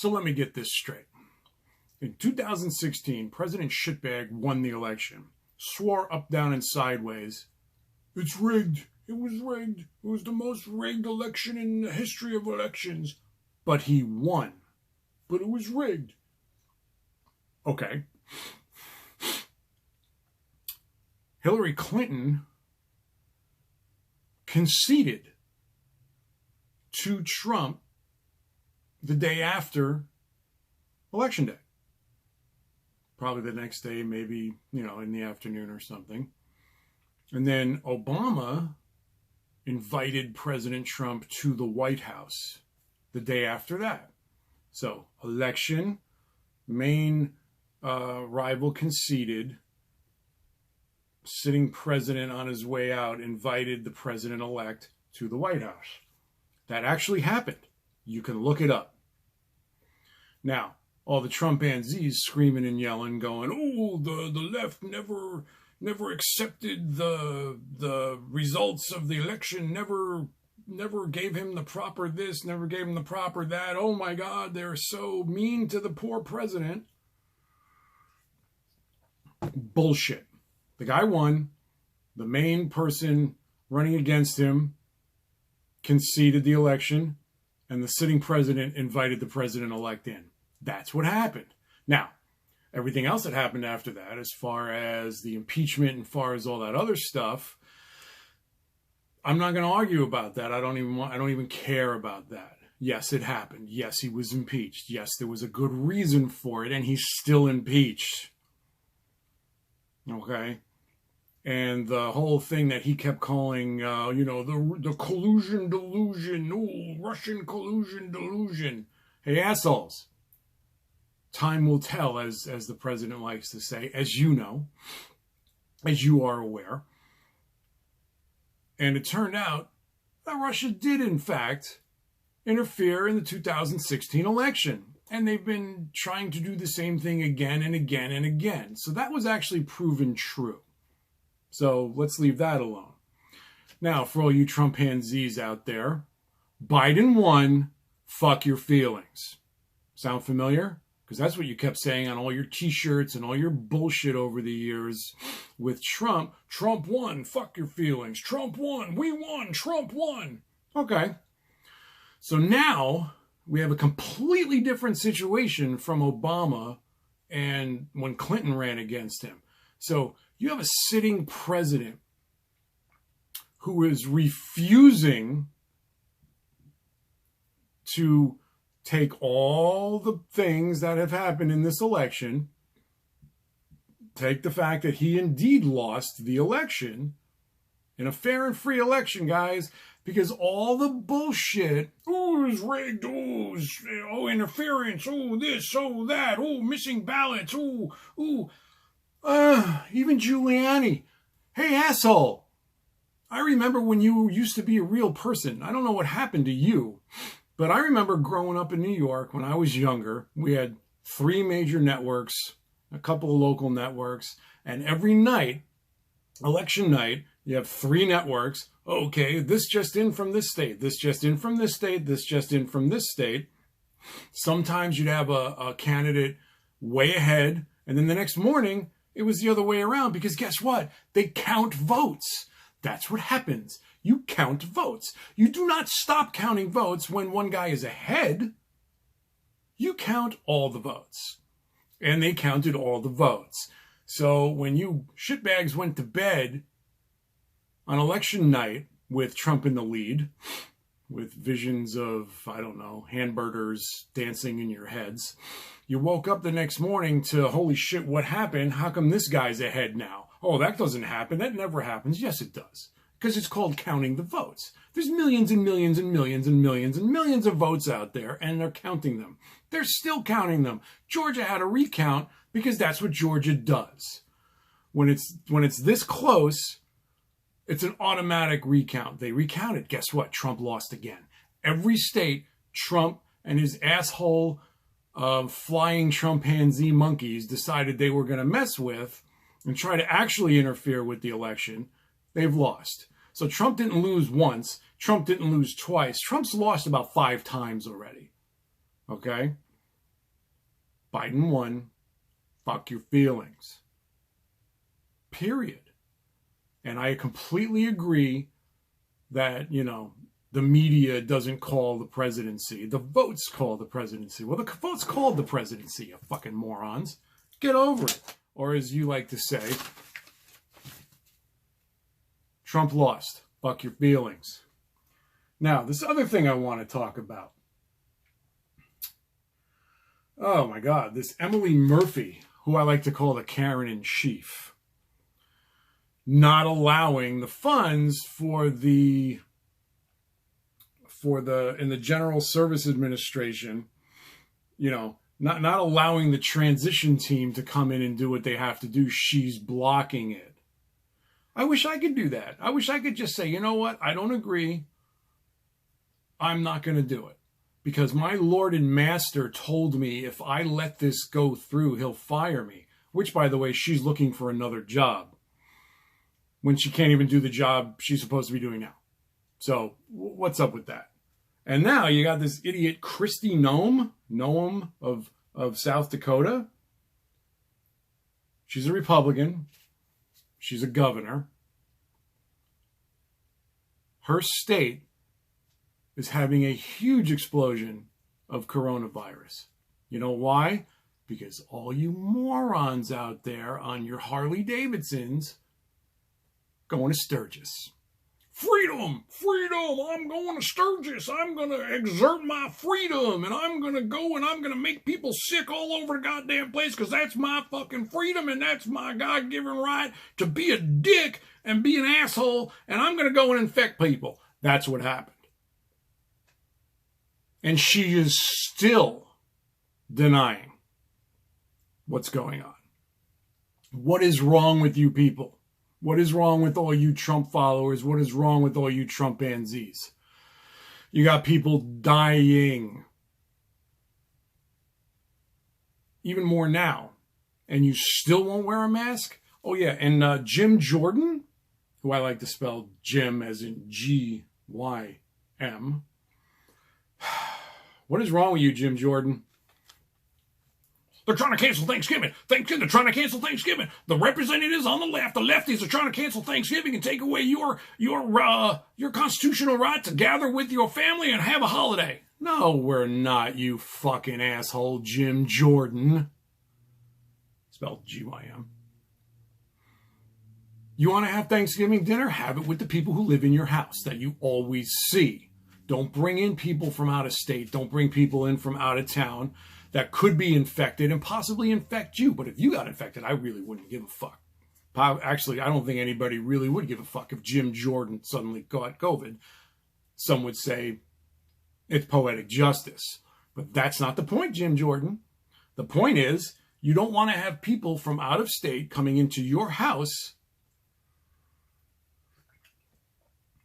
So let me get this straight. In 2016, President Shitbag won the election, swore up, down, and sideways, "It's rigged. It was rigged. It was the most rigged election in the history of elections." But he won. But it was rigged. Okay. Hillary Clinton conceded to Trump the day after Election Day. Probably the next day, maybe, in the afternoon or something. And then Obama invited President Trump to the White House the day after that. So, election, main rival conceded, sitting president on his way out invited the president-elect to the White House. That actually happened. You can look it up. Now, all the Trumpanzees screaming and yelling, going, "Oh, the left never accepted the results of the election, never gave him the proper this, never gave him the proper that. Oh my God, they're so mean to the poor president." Bullshit. The guy won. The main person running against him conceded the election, and the sitting president invited the president-elect in. That's what happened. Now, everything else that happened after that, as far as the impeachment and as far as all that other stuff, I'm not going to argue about that. I don't even care about that. Yes, it happened. Yes, he was impeached. Yes, there was a good reason for it, and he's still impeached. Okay? And the whole thing that he kept calling, the collusion delusion. Oh, Russian collusion delusion. Hey, assholes. Time will tell, as the president likes to say, as you know, as you are aware. And it turned out that Russia did, in fact, interfere in the 2016 election. And they've been trying to do the same thing again and again and again. So that was actually proven true. So let's leave that alone. Now, for all you Trumpanzees out there, Biden won, fuck your feelings. Sound familiar? Because that's what you kept saying on all your t-shirts and all your bullshit over the years with Trump. Trump won, fuck your feelings. Trump won, we won, Trump won. Okay. So now we have a completely different situation from Obama and when Clinton ran against him. So you have a sitting president who is refusing to take all the things that have happened in this election, take the fact that he indeed lost the election in a fair and free election, guys, because all the bullshit, oh, it's rigged, oh, interference, oh, this, oh, that, oh, missing ballots, even Giuliani. Hey, asshole, I remember when you used to be a real person. I don't know what happened to you. But I remember growing up in New York when I was younger, we had 3 major networks, a couple of local networks, and every night, election night, you have 3 networks. Okay, this just in from this state, this just in from this state, this just in from this state. Sometimes you'd have a candidate way ahead, and then the next morning, it was the other way around because guess what? They count votes. That's what happens. You count votes. You do not stop counting votes when one guy is ahead. You count all the votes. And they counted all the votes. So when you shitbags went to bed on election night with Trump in the lead, with visions of, I don't know, hamburgers dancing in your heads, you woke up the next morning to, holy shit, what happened? How come this guy's ahead now? Oh, that doesn't happen. That never happens. Yes, it does. Because it's called counting the votes. There's millions and millions and millions and millions and millions of votes out there, and they're counting them. They're still counting them. Georgia had a recount because that's what Georgia does. When it's this close, it's an automatic recount. They recounted. Guess what? Trump lost again. Every state, Trump and his asshole flying Trumpanzee monkeys decided they were going to mess with and try to actually interfere with the election. They've lost. So Trump didn't lose once. Trump didn't lose twice. Trump's lost about 5 times already. Okay? Biden won. Fuck your feelings. Period. And I completely agree that, the media doesn't call the presidency. The votes call the presidency. Well, the votes called the presidency, you fucking morons. Get over it. Or as you like to say, Trump lost. Fuck your feelings. Now, this other thing I want to talk about. Oh my God, this Emily Murphy, who I like to call the Karen in Chief, not allowing the funds in the General Service Administration, not allowing the transition team to come in and do what they have to do. She's blocking it. I wish I could do that. I wish I could just say, you know what? I don't agree. I'm not going to do it. Because my Lord and Master told me if I let this go through, he'll fire me. Which, by the way, she's looking for another job when she can't even do the job she's supposed to be doing now. So what's up with that? And now you got this idiot Kristi Noem of South Dakota. She's a Republican. She's a governor. Her state is having a huge explosion of coronavirus. You know why? Because all you morons out there on your Harley Davidsons going to Sturgis. Freedom, freedom, I'm going to Sturgis. I'm going to exert my freedom, and I'm going to go and I'm going to make people sick all over the goddamn place because that's my fucking freedom and that's my God-given right to be a dick and be an asshole, and I'm going to go and infect people. That's what happened. And she is still denying what's going on. What is wrong with you people? What is wrong with all you Trump followers? What is wrong with all you Trumpanzees? You got people dying. Even more now. And you still won't wear a mask? Oh, yeah. And Jim Jordan, who I like to spell Jim as in G-Y-M. What is wrong with you, Jim Jordan? They're trying to cancel Thanksgiving. They're trying to cancel Thanksgiving. The representatives on the lefties are trying to cancel Thanksgiving and take away your constitutional right to gather with your family and have a holiday. No, we're not, you fucking asshole, Jim Jordan. Spelled G-Y-M. You want to have Thanksgiving dinner? Have it with the people who live in your house that you always see. Don't bring in people from out of state. Don't bring people in from out of town that could be infected and possibly infect you. But if you got infected, I really wouldn't give a fuck. Actually, I don't think anybody really would give a fuck if Jim Jordan suddenly got COVID. Some would say it's poetic justice. But that's not the point, Jim Jordan. The point is, you don't want to have people from out of state coming into your house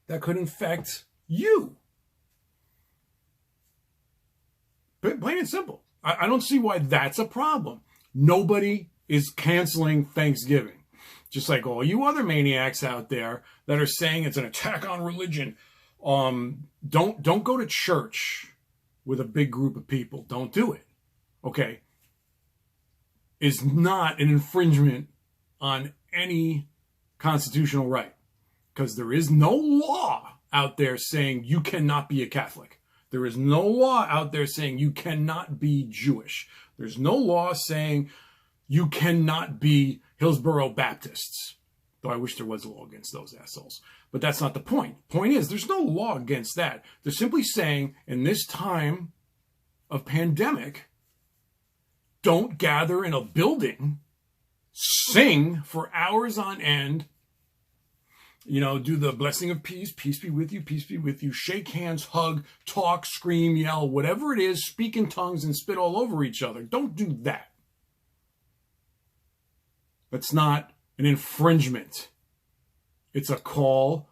that could infect you. Plain and simple. I don't see why that's a problem. Nobody is canceling Thanksgiving. Just like all you other maniacs out there that are saying it's an attack on religion. Don't go to church with a big group of people. Don't do it. Okay? Is not an infringement on any constitutional right. Because there is no law out there saying you cannot be a Catholic. There is no law out there saying you cannot be Jewish. There's no law saying you cannot be Hillsborough Baptists. Though I wish there was a law against those assholes. But that's not the point. Point is, there's no law against that. They're simply saying, in this time of pandemic, don't gather in a building, sing for hours on end, do the blessing of peace be with you, shake hands, hug, talk, scream, yell, whatever it is, speak in tongues and spit all over each other. Don't do that. That's not an infringement. It's a call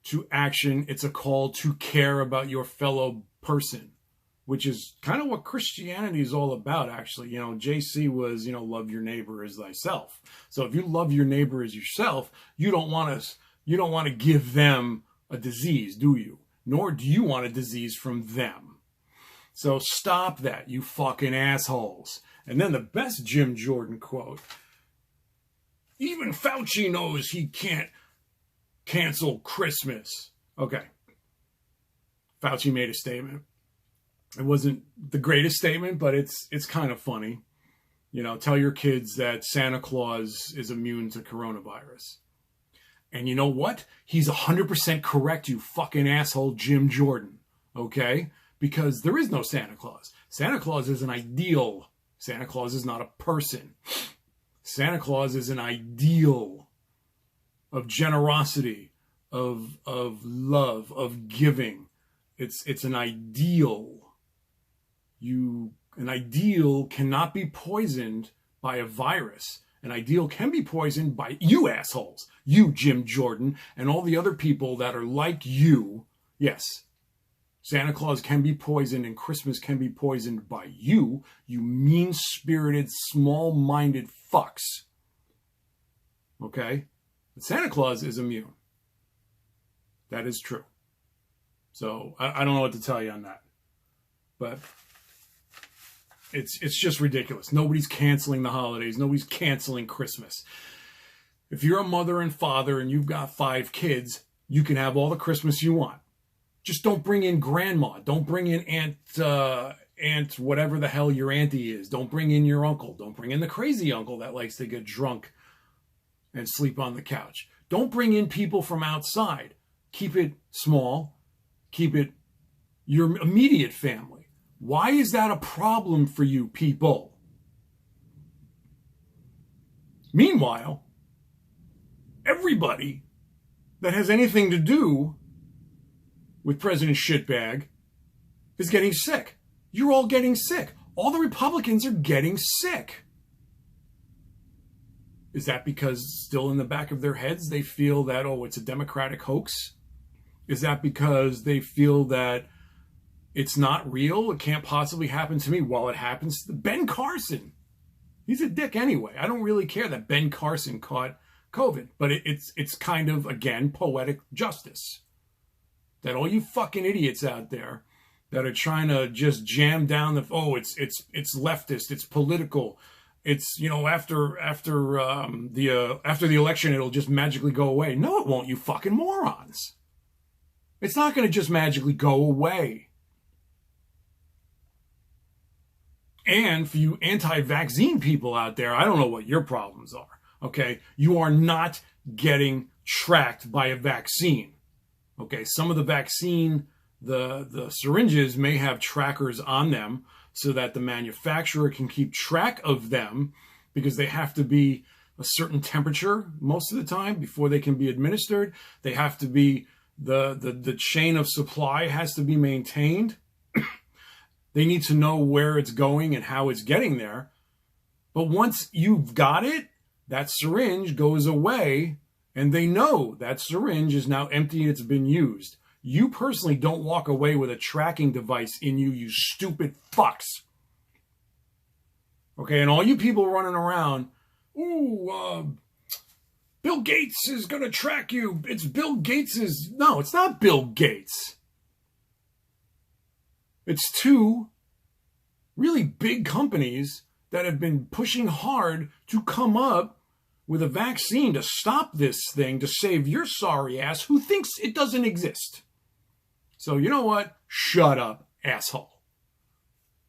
to action. It's a call to care about your fellow person, which is kind of what Christianity is all about, actually. JC was, love your neighbor as thyself. So if you love your neighbor as yourself, you don't want to give them a disease, do you? Nor do you want a disease from them. So stop that, you fucking assholes. And then the best Jim Jordan quote. Even Fauci knows he can't cancel Christmas. Okay. Fauci made a statement. It wasn't the greatest statement, but it's kind of funny. You know, tell your kids that Santa Claus is immune to coronavirus. And you know what? He's 100% correct, you fucking asshole, Jim Jordan. Okay? Because there is no Santa Claus. Santa Claus is an ideal. Santa Claus is not a person. Santa Claus is an ideal of generosity, of love, of giving. It's an ideal. An ideal cannot be poisoned by a virus. An ideal can be poisoned by you assholes. You, Jim Jordan, and all the other people that are like you. Yes, Santa Claus can be poisoned and Christmas can be poisoned by you, you mean-spirited, small-minded fucks. Okay? But Santa Claus is immune. That is true. So, I don't know what to tell you on that. But it's just ridiculous. Nobody's canceling the holidays. Nobody's canceling Christmas. If you're a mother and father and you've got 5 kids, you can have all the Christmas you want. Just don't bring in grandma. Don't bring in aunt, whatever the hell your auntie is. Don't bring in your uncle. Don't bring in the crazy uncle that likes to get drunk and sleep on the couch. Don't bring in people from outside. Keep it small. Keep it your immediate family. Why is that a problem for you people? Meanwhile, everybody that has anything to do with President Shitbag is getting sick. You're all getting sick. All the Republicans are getting sick. Is that because still in the back of their heads they feel that, oh, it's a Democratic hoax? Is that because they feel that it's not real? It can't possibly happen to me. Well, it happens to Ben Carson. He's a dick anyway. I don't really care that Ben Carson caught COVID. But it's kind of, again, poetic justice. That all you fucking idiots out there that are trying to just jam down the, oh, it's leftist, it's political, it's, you know, after the election it'll just magically go away. No, it won't, you fucking morons. It's not going to just magically go away. And for you anti-vaccine people out there, I don't know what your problems are. Okay, you are not getting tracked by a vaccine. Okay, some of the vaccine, the syringes may have trackers on them so that the manufacturer can keep track of them because they have to be a certain temperature most of the time before they can be administered. They have to be, the chain of supply has to be maintained. They need to know where it's going and how it's getting there. But once you've got it, that syringe goes away. And they know that syringe is now empty and it's been used. You personally don't walk away with a tracking device in you, you stupid fucks. Okay, and all you people running around, ooh, Bill Gates is going to track you. It's Bill Gates's. No, it's not Bill Gates. It's 2 really big companies that have been pushing hard to come up with a vaccine to stop this thing, to save your sorry ass who thinks it doesn't exist. So you know what? Shut up, asshole.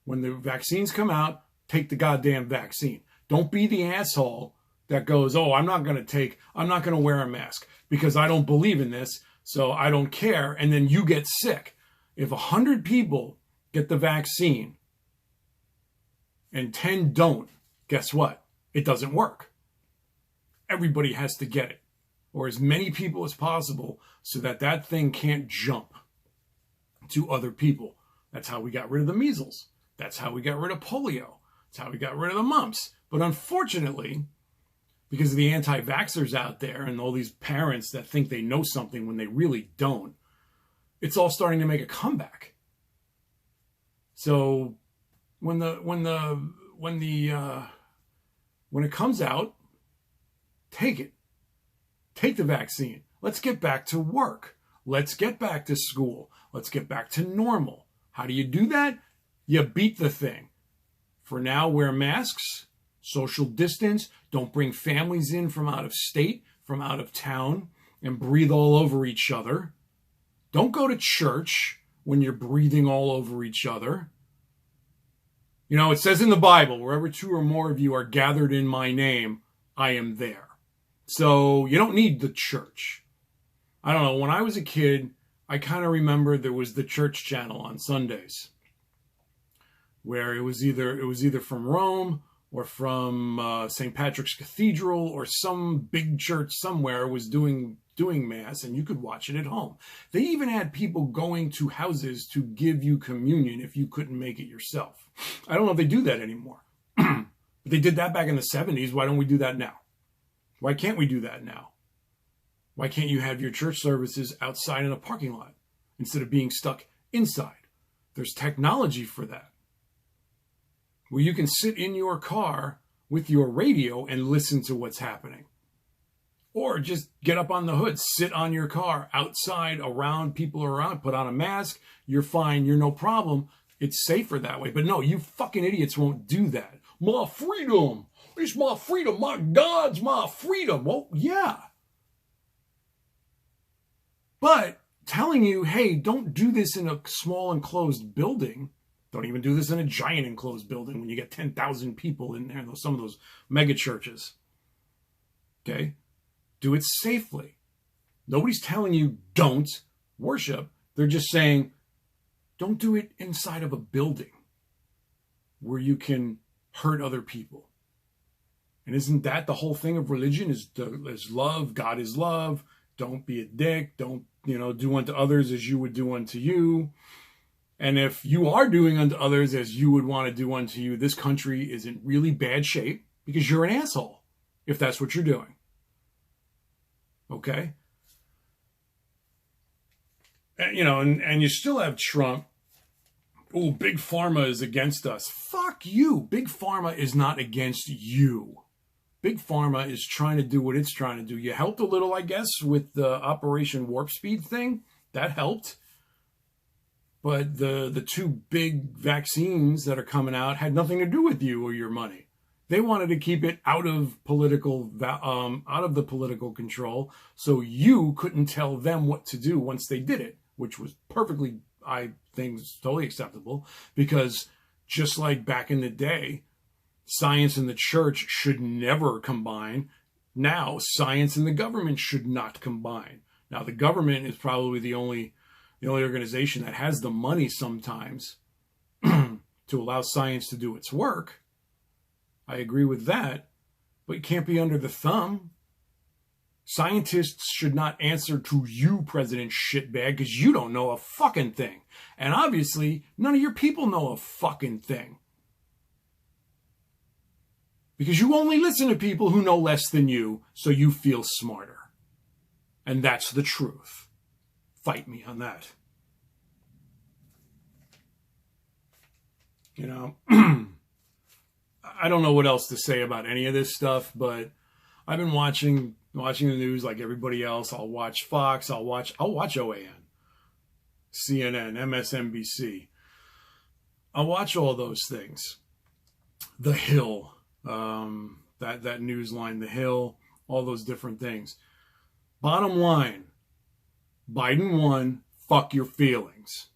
When the vaccines come out, take the goddamn vaccine. Don't be the asshole that goes, oh, I'm not going to wear a mask because I don't believe in this, so I don't care, and then you get sick. If 100 people get the vaccine and 10 don't, guess what? It doesn't work. Everybody has to get it, or as many people as possible, so that that thing can't jump to other people. That's how we got rid of the measles. That's how we got rid of polio. That's how we got rid of the mumps. But unfortunately, because of the anti-vaxxers out there and all these parents that think they know something when they really don't, it's all starting to make a comeback. So when it comes out, take it. Take the vaccine. Let's get back to work. Let's get back to school. Let's get back to normal. How do you do that? You beat the thing. For now, wear masks, social distance, don't bring families in from out of state, from out of town, and breathe all over each other. Don't go to church when you're breathing all over each other. You know, it says in the Bible, wherever 2 or more of you are gathered in my name, I am there. So you don't need the church. I don't know, when I was a kid, I kind of remember there was the church channel on Sundays, where it was either from Rome or from St. Patrick's Cathedral, or some big church somewhere was doing mass, and you could watch it at home. They even had people going to houses to give you communion if you couldn't make it yourself. I don't know if they do that anymore. But they did that back in the 70s. Why don't we do that now? Why can't we do that now? Why can't you have your church services outside in a parking lot instead of being stuck inside? There's technology for that, where you can sit in your car with your radio and listen to what's happening. Or just get up on the hood, sit on your car outside around people around, put on a mask. You're fine. You're no problem. It's safer that way. But no, you fucking idiots won't do that. My freedom. It's my freedom. My God's my freedom. Well, yeah. But telling you, hey, don't do this in a small enclosed building. Don't even do this in a giant enclosed building when you get 10,000 people in there, some of those mega churches. Okay? Do it safely. Nobody's telling you don't worship. They're just saying, don't do it inside of a building where you can hurt other people. And isn't that the whole thing of religion? Is love? God is love. Don't be a dick. Don't, do unto others as you would do unto you. And if you are doing unto others as you would want to do unto you, this country is in really bad shape because you're an asshole, if that's what you're doing. Okay? And, and you still have Trump. Oh, Big Pharma is against us. Fuck you. Big Pharma is not against you. Big Pharma is trying to do what it's trying to do. You helped a little, I guess, with the Operation Warp Speed thing. That helped. But the 2 big vaccines that are coming out had nothing to do with you or your money. They wanted to keep it out of the political control, so you couldn't tell them what to do once they did it, which was perfectly, I think, totally acceptable. Because just like back in the day, science and the church should never combine. Now, science and the government should not combine. Now, the government is probably the only organization that has the money sometimes to allow science to do its work. I agree with that, but it can't be under the thumb. Scientists should not answer to you, President Shitbag, because you don't know a fucking thing. And obviously, none of your people know a fucking thing. Because you only listen to people who know less than you, so you feel smarter. And that's the truth. Fight me on that. I don't know what else to say about any of this stuff, but I've been watching the news like everybody else. I'll watch Fox. I'll watch OAN, CNN, MSNBC. I'll watch all those things. The Hill, that news line, The Hill, all those different things. Bottom line, Biden won. Fuck your feelings.